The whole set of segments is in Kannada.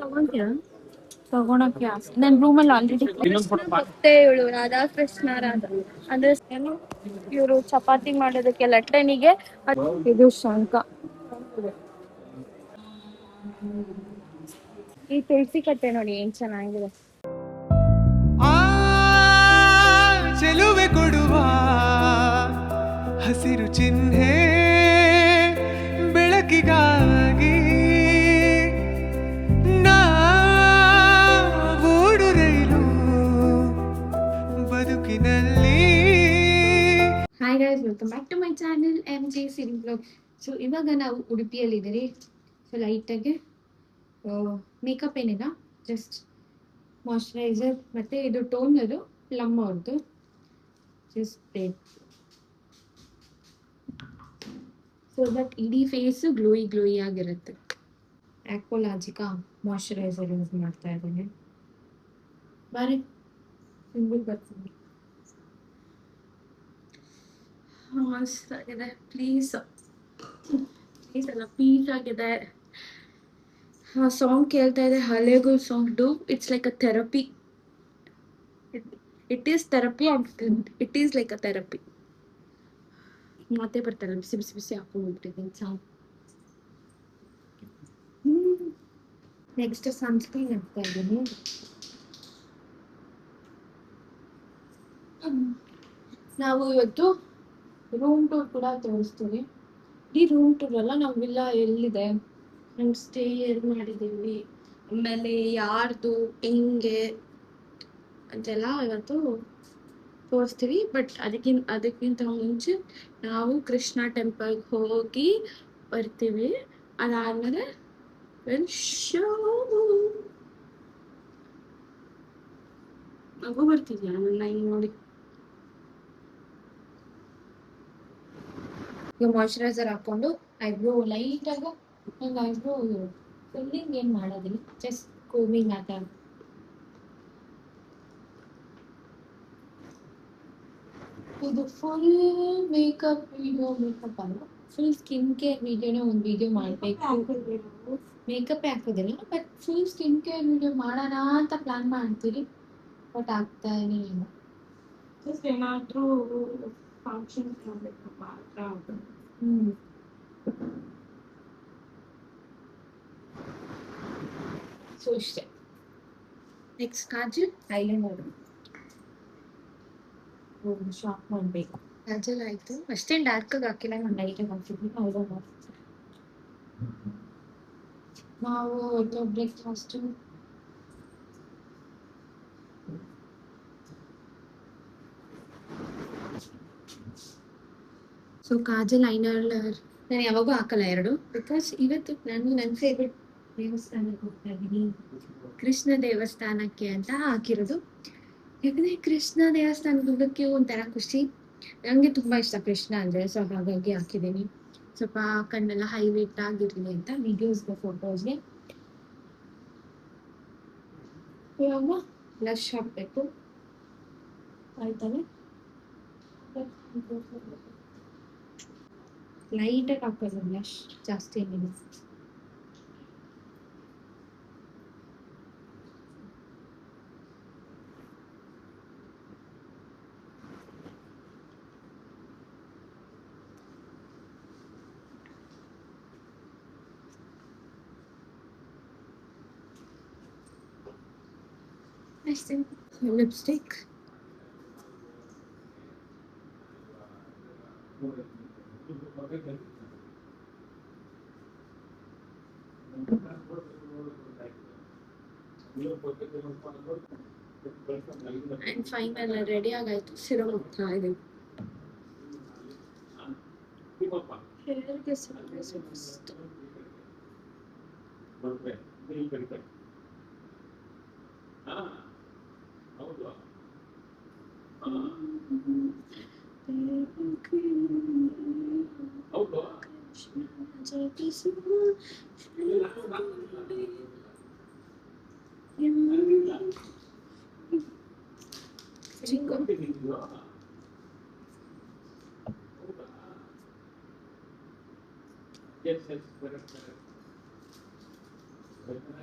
ತಗೊಂತೀರಾ? ತಗೊಳಕ್ಕೆ ಆಸೆ ನನ್ನ ರೂಮಲ್ಲಿ ಆಲ್ರೆಡಿ ಮತ್ತೆ ಇವಳು ರಾಧಾಕೃಷ್ಣ ಅಂದ್ರೆ ಏನು ಇವರು ಚಪಾತಿ ಮಾಡೋದಕ್ಕೆ ಲಟ್ಟಣಿಗೆ ಇದು ಶಂಖ. ಈ ತುಳಸಿ ಕಟ್ಟೆ ನೋಡಿ ಏನ್ ಚೆನ್ನಾಗಿದೆ. ಚೆಲುವೆ ಕೊಡುವ ಹಸಿರು ಚಿಹ್ನೆ ಬೆಳಕಿಗಾಗಿ ನಾವೂಡು ರೈಲು ಬದುಕಿನಲ್ಲಿ. Hi guys, welcome back to my channel MJ Siri blog. So ಇವಾಗ ನಾವು ಉಡುಪಿಯಲ್ಲಿದ್ದೀರಿ. ಸೊ ಲೈಟಾಗಿ ಮೇಕಪ್ ಏನಿಲ್ಲ, ಜಸ್ಟ್ ಮಾಯ್ಶ್ಚರೈಸರ್ ಮತ್ತು ಇದು ಟೋನರು ಪ್ಲಮ್ ಅವ್ರದ್ದು, ಜಸ್ಟ್ ಸೊ ದಟ್ ಇಡೀ ಫೇಸು ಗ್ಲೋಯಿ ಆಗಿರುತ್ತೆ. ಆಕ್ವಾಲಾಜಿಕಾ ಮಾಯ್ಶ್ಚರೈಸರ್ ಯೂಸ್ ಮಾಡ್ತಾ ಇದ್ದೇನೆ. ಬಾರಿ ಸಿಂಗಲ್ ಬರ್ತೀನಿ. ಮಸ್ತಾಗಿದೆ, ಪ್ಲೀಸ್ ಅಲ್ಲ ಪೀಸ್ ಆಗಿದೆ. ಆ ಸಾಂಗ್ ಕೇಳ್ತಾ ಇದೆ, ಹಳೆಗೂ ಸಾಂಗ್ ಡು it's like a therapy. It is therapy and it is like a therapy. ಮಾತೇ ಬರ್ತಾರೆ, ಬಿಸಿ ಬಿಸಿ ಬಿಸಿ ಹಾಕೊಂಡ್ಬಿಟ್ಟಿದ್ದೀನಿ ಸಾಂಗ್. ನೆಕ್ಸ್ಟ್ ಸನ್ಸ್ಕ್ರೀನ್ ಹಾಕ್ತಾ ಇದ್ದೀನಿ. ನಾವು ಇವತ್ತು ರೂಮ್ ಟೂರ್ ಕೂಡ ತೋರಿಸ್ತೀವಿ. ಈ ರೂಮ್ ಟೂರ್ ಅಲ್ಲ, ನಾವು ವಿಲ್ಲಾ ಎಲ್ಲಿದೆ, ನಮ್ಮ ಸ್ಟೇ ಎಲ್ಲಿ ಮಾಡಿದ್ದೀವಿ, ಆಮೇಲೆ ಯಾರ್ದು ಹೆಂಗೆ ಅಂತೆಲ್ಲ ಇವತ್ತು ತೋರಿಸ್ತೀವಿ. ಬಟ್ ಅದಕ್ಕಿಂತ ಮುಂಚೆ ನಾವು ಕೃಷ್ಣ ಟೆಂಪಲ್ಗೆ ಹೋಗಿ ಬರ್ತೀವಿ. ಅದಾದಮೇಲೆ ಶೋ ಮಗು ಬರ್ತಿದ್ಯಾ ನನ್ನ ಹಿಂಗೆ ನೋಡಿ. ಈಗ ಮಾಯ್ಶ್ಚರೈಸರ್ ಹಾಕ್ಕೊಂಡು ಐಬ್ರೋ ಲೈಟಾಗ, ನಂಗೆ ಐಬ್ರೋ ಫಿಲ್ಲಿಂಗ್ ಏನು ಮಾಡೋದಿಲ್ಲ, ಜಸ್ಟ್ ಕೋಮಿಂಗ್ ಆತ. ಇದು ಫುಲ್ ಮೇಕಪ್ ಅಲ್ಲ, ಫುಲ್ ಸ್ಕಿನ್ ಕೇರ್ ವಿಡಿಯೋನೇ ಒಂದು ವಿಡಿಯೋ ಮಾಡಬೇಕು. ಮೇಕಪ್ಪೇ ಹಾಕೋದಿಲ್ಲ, but full skin care video ಮಾಡೋಣ ಅಂತ ಪ್ಲಾನ್ ಮಾಡ್ತೀರಿ. ಬಟ್ ಆಗ್ತಾ ಇಲ್ಲ. ಜಸ್ಟ್ ಏನಾದರೂ ಫಂಕ್ಷನ್ಸ್ ಮಾಡಬೇಕು ಮಾತ್ರ. ಸೊ ಇಷ್ಟೇ. ನೆಕ್ಸ್ಟ್ ಕಾಜಲ್ ಐಲೈನರ್ ಶಾಪ್ ಮಾಡಬೇಕು. ಕಾಜಲ್ ಆಯಿತು, ಅಷ್ಟೇನು ಡಾರ್ಕಾಗಿ ಹಾಕಿಲ್ಲ, ನಾನು ಲೈಟಾಗಿ ಹಾಕ್ತಿದ್ವಿ. ಐಲೈನರ್ ನಾವು ಬ್ರೇಕ್ಫಾಸ್ಟು ಸೊ ಕಾಜಲ್ ಐಲೈನರ್ ನಾನು ಯಾವಾಗೂ ಹಾಕಲ್ಲ ಎರಡು, ಬಿಕಾಸ್ ಇವತ್ತು ನಾನು ನನ್ನ ಫೇವ್ರೆಟ್ ದೇವಸ್ಥಾನಕ್ಕೆ ಹೋಗ್ತಾ ಇದ್ದೀನಿ, ಕೃಷ್ಣ ದೇವಸ್ಥಾನಕ್ಕೆ ಅಂತ ಹಾಕಿರೋದು. ಯಾಕಂದರೆ ಕೃಷ್ಣ ದೇವಸ್ಥಾನಕ್ಕೆ ಹೋಗೋಕ್ಕೆ ಒಂಥರ ಖುಷಿ. ನನಗೆ ತುಂಬ ಇಷ್ಟ ಕೃಷ್ಣ ಅಂದರೆ, ಸೊ ಹಾಗಾಗಿ ಹಾಕಿದ್ದೀನಿ. ಸ್ವಲ್ಪ ಕಣ್ಣೆಲ್ಲ ಹೈಲೈಟ್ ಆಗಿರಲಿ ಅಂತ ವಿಡಿಯೋಸ್ಗೆ ಫೋಟೋಸ್ಗೆ. ಇವಾಗ ಬ್ಲಷ್ ಹಾಕಬೇಕು, ಆಯ್ತಾನೆ. ಲೈಟಾಗಿ ಹಾಕೋದು ಬ್ಲಷ್, ಜಾಸ್ತಿ ಏನಿಲ್ಲ. ಲಿಪ್ಸ್ಟಿಕ್, ಆ್ಯಂಡ್ ಫೈನಲ್ ರೆಡಿ ಆಗಾಯ್ತು. ಸಿರಮ್ ಹೋಗ್ತಾ ಇದ್ದೀವಿ. ಹೇರ್ಗೆ ಮಸ್ತು.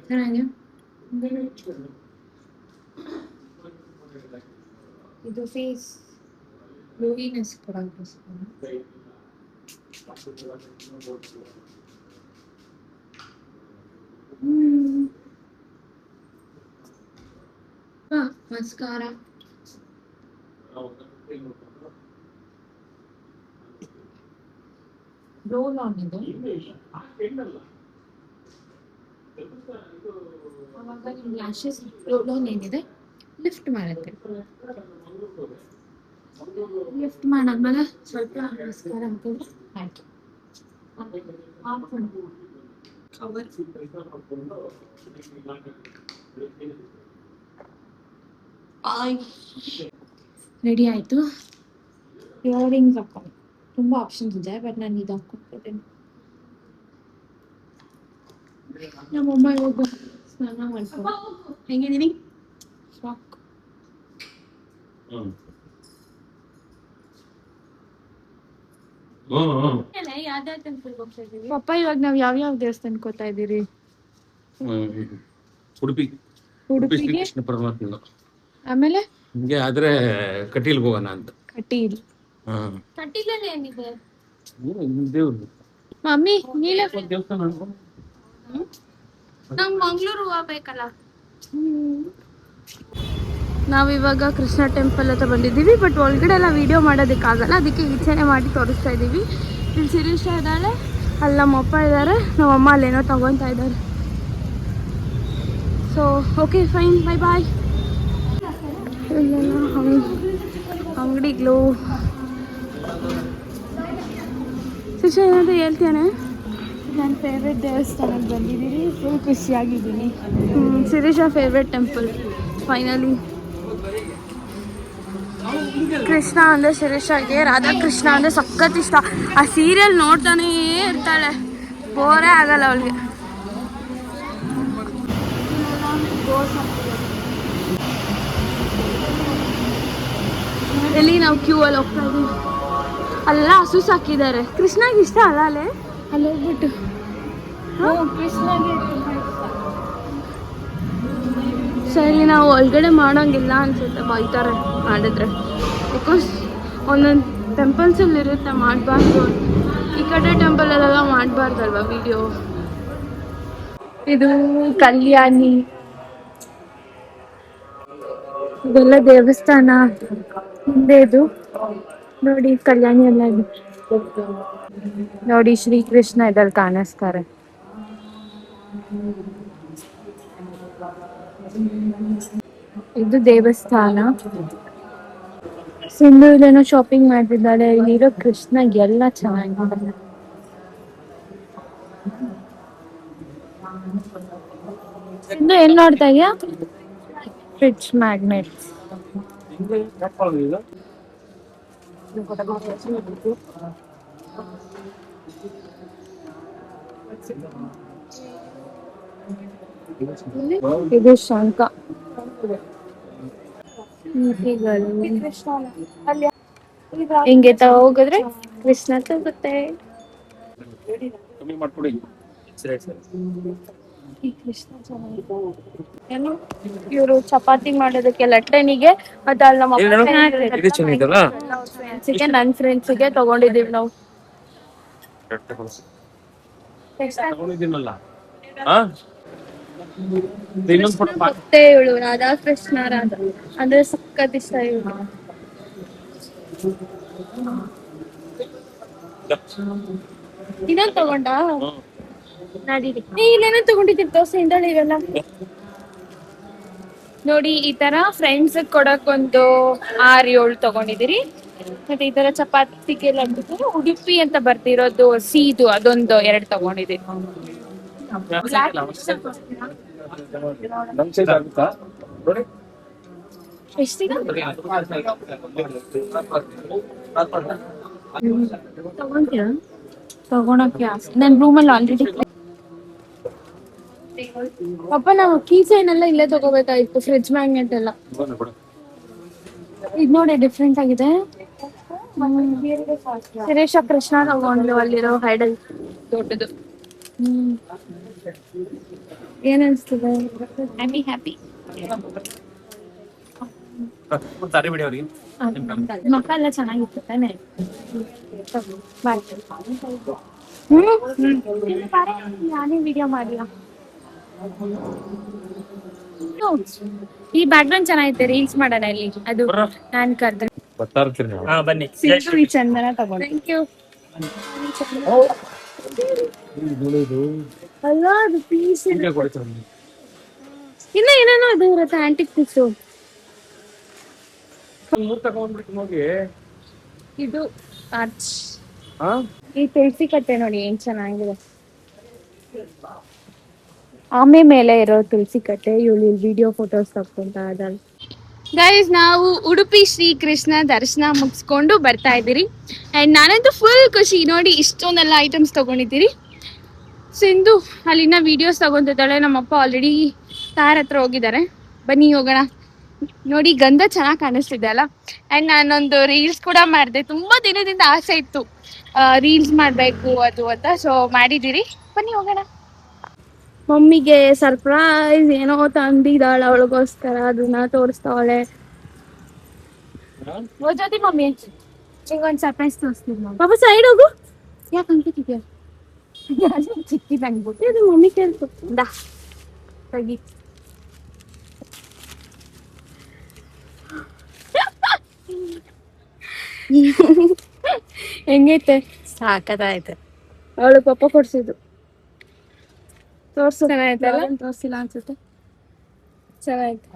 ಚೆನ್ನಾಗಿ ಇದು ಫೇಸ್ ಗ್ಲೋಯಿನೆಸ್ ಕೊಡೋಕ್ಕೋಸ್ಕರ. ಮಸ್ಕಾರ ರೋಲ್ ಆನ್ ಇದು. ಅವಾಗ ನಿಮ್ಮ ಲ್ಯಾಶಸ್ ರೋಲ್ ಆನ್ ಏನಿದೆ ಲಿಫ್ಟ್ ಮಾಡುತ್ತೆ. ಲಿಫ್ಟ್ ಮಾಡಾದ್ಮೇಲೆ ಸ್ವಲ್ಪ ಮಸ್ಕಾರ ಹಾಕಿದ್ರೆ ಆಯ್ತು. ಕವರ್ ರೆಡಿ ಆಯಿತು. ಇಯರಿಂಗ್ಸ್ ಹಾಕೊಂಡು ತುಂಬ ಆಪ್ಷನ್ಸ್ ಇದೆ, ಬಟ್ ನಾನು ಇದು ಹಾಕ್ಕೊಡ್ತೀನಿ. ನಮ್ಮಮ್ಮ ಇವಾಗ ಸ್ನಾನ ಮಾಡ್ಕೊಂಡು ಹೆಂಗಿದ್ದೀನಿ ಸಾಕು. ಪಪ್ಪ ಇವಾಗ ನಾವ್ ಯಾವ್ಯಾವ ದೇವಸ್ಥಾನಕ್ಕೆ ಹೋಗ್ತಾ ಇದ್ದೀರಿ? ಉಡುಪಿ ಉಡುಪಿಗೆ, ಕೃಷ್ಣ ಪರಮಾತ್ಮ. ಆಮೇಲೆ ನಿಮ್ಗೆ ಆದ್ರೆ ಕಟೀಲ್ಗೆ ಹೋಗೋಣ ಅಂತ. ಕಟೀಲ್. ಹಾ, ಕಟೀಲಲ್ಲಿ ಏನಿದೆ? ದೇವ್ರು ಮಮ್ಮಿ ನೀಲ ದೇವಸ್ಥಾನ ನಮ್ ಮಂಗ್ಳೂರು ಹೋಗ್ಬೇಕಲ್ಲ. ನಾವಿವಾಗ ಕೃಷ್ಣ ಟೆಂಪಲ್ ಹತ್ರ ಬಂದಿದ್ದೀವಿ, ಬಟ್ ಒಳಗಡೆ ಎಲ್ಲ ವಿಡಿಯೋ ಮಾಡೋದಕ್ಕಾಗಲ್ಲ, ಅದಕ್ಕೆ ಈಚೆನೆ ಮಾಡಿ ತೋರಿಸ್ತಾ ಇದ್ದೀವಿ. ಇಲ್ಲಿ ಶಿರೀಷ ಇದ್ದಾಳೆ, ಅಲ್ಲಿ ನಮ್ಮಪ್ಪ ಇದ್ದಾರೆ, ನಮ್ಮಮ್ಮ ಅಲ್ಲೇನೋ ತಗೊತಾ ಇದ್ದಾರೆ. So okay fine, bye bye. ಇಲ್ಲೆಲ್ಲ ಅಂಗಡಿಗಳು. ಶಿರೀಷ ಏನಾದರೂ ಹೇಳ್ತೇನೆ? ನನ್ನ ಫೇವ್ರೆಟ್ ದೇವಸ್ಥಾನಕ್ಕೆ ಬಂದಿದ್ದೀನಿ, ಫುಲ್ ಖುಷಿಯಾಗಿದ್ದೀನಿ. Shirisha favourite temple finally. Krishna ಅಂದರೆ ಶಿರೀಷಾಗೆ ರಾಧಾಕೃಷ್ಣ ಅಂದರೆ ಸಖತ್ ಇಷ್ಟ. ಆ ಸೀರಿಯಲ್ ನೋಡ್ತಾನೇ ಇರ್ತಾಳೆ, ಬೋರೇ ಆಗಲ್ಲ ಅವಳಿಗೆ. ಎಲ್ಲಿ ನಾವು ಕ್ಯೂ ಅಲ್ಲಿ ಹೋಗ್ತಾ ಇದ್ದೀವಿ, ಅಲ್ಲ ಹಸು ಸಾಕಿದ್ದಾರೆ. ಕೃಷ್ಣಗೆ ಇಷ್ಟ ಅಲ್ಲ ಅಲ್ಲೇ, ಅಲ್ಲಿ ಹೋಗ್ಬಿಟ್ಟು ಕೃಷ್ಣಗೆ ಸರಿ. ನಾವು ಒಳಗಡೆ ಮಾಡೋಂಗಿಲ್ಲ ಅನ್ಸುತ್ತೆ, ಬೈತಾರೆ ಮಾಡಿದ್ರೆ. ಬಿಕಾಸ್ ಒಂದೊಂದು ಟೆಂಪಲ್ಸಲ್ಲಿ ಇರುತ್ತೆ ಮಾಡಬಾರ್ದು, ಈ ಕಡೆ ಟೆಂಪಲಲ್ಲೆಲ್ಲ ಮಾಡಬಾರ್ದಲ್ವ ವಿಡಿಯೋ. ಇದು ಕಲ್ಯಾಣಿ, ಇದೆಲ್ಲ ದೇವಸ್ಥಾನ ಹಿಂದೆ. ಇದು ನೋಡಿ ಕಲ್ಯಾಣಿ ಎಲ್ಲ ಇದೆ ನೋಡಿ, ಶ್ರೀಕೃಷ್ಣ ಇದ್ರಲ್ಲಿ ಕಾಣಿಸ್ತಾರೆ. ಇದು ದೇವಸ್ಥಾನ. ಸಿಂಧು ಇಲ್ಲೇನೋ ಶಾಪಿಂಗ್ ಮಾಡ್ತಿದ್ದಾಳೆ. ಇಲ್ಲಿರೋ ಕೃಷ್ಣ ಎಲ್ಲ ಚೆನ್ನಾಗಿದೆ. ಸಿಂಧು ಏನ್ ನೋಡ್ತಾ ಇದೆಯಾ? Fridge magnets. ಇದು ಶಂಖ. ಹಿಂಗೆ ಹೋಗಿದ್ರೆ ಕೃಷ್ಣ ಸಿಗುತ್ತೆ. ಇವರು ಚಪಾತಿ ಮಾಡೋದಕ್ಕೆ ಲಟ್ಟಣಿಗೆ, ಮತ್ತೆ ಅಲ್ಲಿ ನಮ್ಮ ಫ್ರೆಂಡ್ಸಿಗೆ, ನನ್ನ ಫ್ರೆಂಡ್ಸಿಗೆ ತಗೊಂಡಿದೀವಿ ನಾವು. ಮತ್ತೆ ಇವಳು ರಾಧಾ ಕೃಷ್ಣ ಅಂದ್ರೆ ಸಖತ್ ಇಷ್ಟ ಇವಳು. ಇನ್ನೊಂದು ತಗೊಂಡ ಇಲ್ಲೇನೋ ತಗೊಂಡಿದ್ದೀವಿ ದೋಸೆ ಇಂದಳೆ ಇವೆಲ್ಲ ನೋಡಿ. ಈ ತರ ಫ್ರೆಂಡ್ಸ್ ಕೊಡಕ್ಕೊಂದು 6-7 ತಗೊಂಡಿದ್ದೀರಿ. ಮತ್ತೆ ಈ ತರ ಚಪಾತಿಗೆಲ್ಲ ಉಡುಪಿ ಅಂತ ಬರ್ತಿರೋದು ಸೀದು ಅದೊಂದು 2 ತಗೊಂಡಿದ್ದೀರಿ. ಎಷ್ಟಿದೆ ತಗೊಂತೀರಾ? ತಗೊಳಕ್ಕೆ ನನ್ನ ರೂಮಲ್ಲಿ ಆಲ್ರೆಡಿ ಅಪ್ಪ ನಾವು ಕೀ ಚೈನ್ ಎಲ್ಲ ಇಲ್ಲೇ ತಗೋಬೇಕಾಯ್ತು, ಫ್ರಿಡ್ಜ್ ಮ್ಯಾಗ್ನೆಟ್ ಎಲ್ಲ. ಇದು ನೋಡಿ ಡಿಫ್ರೆಂಟ್ ಆಗಿದೆ. ಶಿರೀಷ ಕೃಷ್ಣ ತಗೊಂಡ್ಲು, ಅಲ್ಲಿರೋ ಹೈಡಲ್ ದೊಡ್ಡದು. ಏನ್ ಅನ್ಸ್ತದೆ? Happy happy. ಮಕ್ಕ ಎಲ್ಲ ಚೆನ್ನಾಗಿತ್ತು ತಾನೆ? ಬಾಯ್. ನಾನೇ ವಿಡಿಯೋ ಮಾಡಿಲ್ಲ. ಈ ಬ್ಯಾಕ್ ಗ್ರೌಂಡ್ ಚೆನ್ನಾಗೈತೆ, ರೀಲ್ಸ್ ಮಾಡೋಣ ಇಲ್ಲಿ. ಅದು ನಾನ್ ಕರ್ದ ಬರ್ತಾ ಇರ್ತೀರಿ ನೀವು. ಬನ್ನಿ. ಈ ಚಂದನ ತಗೊಂಡು. Thank you. ಅಲ್ಲ ಅದು ಪೀಸ್ ಹೀಗೆ ಕೊಡ್ತೀನಿ. ಇನ್ನ ಏನೇನೋ ಅದು ಇರುತ್ತೆ ಆಂಟಿಕ್ ಪೀಸು. ಮೂರ್ ತಗೊಂಡ್ಬಿಟ್ಟು ಹೋಗಿ. ಇದು ಆರ್ಚ್. ಹಾ ಈ ತುಳಸಿ ಕಟ್ಟೆ ನೋಡಿ ಏನ್ ಚೆನ್ನಾಗಿದೆ. ಆಮೆ ಮೇಲೆ ಇರೋ ತುಳಸಿ ಕಟ್ಟೆ. ಇವಳು ವಿಡಿಯೋ ಫೋಟೋಸ್ ತಕ್ಕೊಂತ ಅದಲ್ಲ. ಗೈಸ್, ನಾವು ಉಡುಪಿ ಶ್ರೀ ಕೃಷ್ಣ ದರ್ಶನ ಮುಗಿಸ್ಕೊಂಡು ಬರ್ತಾ ಇದ್ದೀರಿ. ಆ್ಯಂಡ್ ನಾನಂತೂ ಫುಲ್ ಖುಷಿ ನೋಡಿ, ಇಷ್ಟೊಂದೆಲ್ಲ ಐಟಮ್ಸ್ ತಗೊಂಡಿದ್ದೀರಿ. ಸಿಂಧು ಅಲ್ಲಿನ ವಿಡಿಯೋಸ್ ತಗೊಂತಿದ್ದಾಳೆ. ನಮ್ಮಪ್ಪ ಆಲ್ರೆಡಿ ಕಾರ್ ಹತ್ರ ಹೋಗಿದ್ದಾರೆ. ಬನ್ನಿ ಹೋಗೋಣ. ನೋಡಿ ಗಂಧ ಚೆನ್ನಾಗಿ ಕಾಣಿಸ್ತಿದೆ ಅಲ್ಲ. ಆ್ಯಂಡ್ ನಾನೊಂದು ರೀಲ್ಸ್ ಕೂಡ ಮಾಡಿದೆ. ತುಂಬ ದಿನದಿಂದ ಆಸೆ ಇತ್ತು ರೀಲ್ಸ್ ಮಾಡಬೇಕು ಅದು ಅಂತ. ಸೊ ಮಾಡಿದ್ದೀರಿ, ಬನ್ನಿ ಹೋಗೋಣ. ಮಮ್ಮಿಗೆ ಸರ್ಪ್ರೈಸ್ ಏನೋ ತಂದಿದ್ದಾಳೆ ಅವಳಿಗೋಸ್ಕರ. ಅದನ್ನ ತೋರಿಸ್ತಾವಳೆ. ಓದೋದಿ ಮಮ್ಮಿ, ಹಿಂಗೊಂದು ಸರ್ಪ್ರೈಸ್ ತೋರಿಸ್ತೀನಿ. ಪಾಪ ಸೈಡ್ ಹೋಗು. ಯಾಕೆ ಅಂತಿದ್ಯಾ? ಚಿಕ್ಕಿದಂಗ್ಬಿಟ್ಟು ಅದು ಮಮ್ಮಿ ಕೇಳ್ತು. ತೆಗಿ. ಹೆಂಗೈತೆ? ಸಾಕದಾಯ್ತು. ಅವಳು ಪಪ್ಪ ಕೊಡ್ಸಿದ್ದು. ತೋರ್ಸು. ಚೆನ್ನಾಯ್ತಲ್ಲ? ತೋರ್ಸಿಲ್ಲ ಅನ್ಸುತ್ತೆ. ಚೆನ್ನಾಯ್ತು.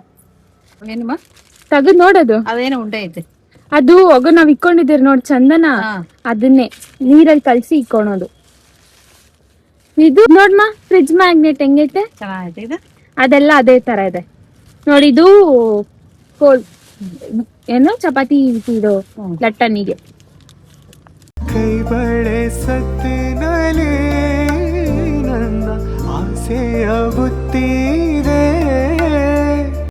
ಏನಮ್ಮ ತೆಗೆದು ನೋಡೋದು. ಅದೇನೋ ಉಂಡೆ ಐತೆ. ಅದು ಒಗ ನಾವ್ ಇಕ್ಕೊಂಡಿದ್ದೀರಿ ನೋಡಿ ಚಂದನ, ಅದನ್ನೇ ನೀರಲ್ಲಿ ಕಲ್ಸಿ ಇಕ್ಕೊಳೋದು. ಇದು ನೋಡ್ಮ, ಫ್ರಿಡ್ಜ್ ಮ್ಯಾಗ್ನೆಟ್ ಹೆಂಗೈತೆ? ಚೆನ್ನಾಗೈತೆ ಇದು. ಅದೆಲ್ಲ ಅದೇ ತರ ಇದೆ ನೋಡಿ. ಇದು ಏನು ಚಪಾತಿ ಇದು ಲಟ್ಟಣಿಗೆ. ಕೈ ಬಳೆ ಸತ್ತೆ